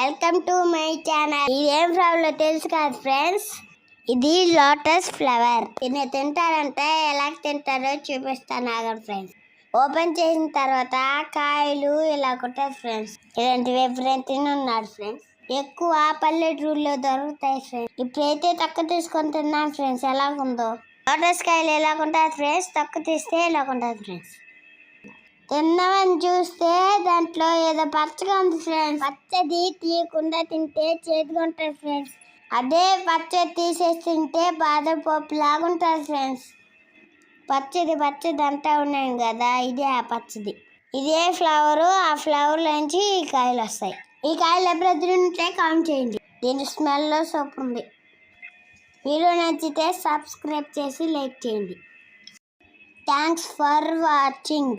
Welcome to my channel. ఇదేం flower తెలుసు కదా ఫ్రెండ్స్, ఇది లోటస్ ఫ్లవర్. దీన్ని తింటారంటే ఎలా తింటారో చూపిస్తాను ఆగండి ఫ్రెండ్స్. ఓపెన్ చేసిన తర్వాత కాయలు ఇలా ఉంటాయి ఫ్రెండ్స్. ఇలాంటివి ఫ్రెండ్స్ తిన్నాడు ఫ్రెండ్స్. ఎక్కువ పల్లెటూరులో దొరుకుతాయి ఫ్రెండ్స్. ఇప్పుడైతే తక్కువ తీసుకొని తిన్నాను ఫ్రెండ్స్. ఎలాగుందో లోటస్ కాయలు ఎలాగుంటాయి ఫ్రెండ్స్, తక్కువ తీస్తే ఎలాగుంటుంది ఫ్రెండ్స్. తిన్నామని చూస్తే దాంట్లో ఏదో పచ్చగా ఉంది ఫ్రెండ్స్. పచ్చది తీయకుండా తింటే చేతిగా ఉంటుంది ఫ్రెండ్స్. అదే పచ్చది తీసేసి తింటే బాదం పప్పు లాగుంటుంది ఫ్రెండ్స్. పచ్చది అంతా ఉన్నాను కదా, ఇదే ఆ పచ్చది. ఇదే ఫ్లవరు. ఆ ఫ్లవర్ నుంచి ఈ కాయలు వస్తాయి. ఈ కాయలు ఎప్పుడు ఉంటే కామెంట్ చేయండి. దీని స్మెల్ సూపర్ ఉంది. వీడియో నచ్చితే సబ్స్క్రైబ్ చేసి లైక్ చేయండి. Thanks for watching.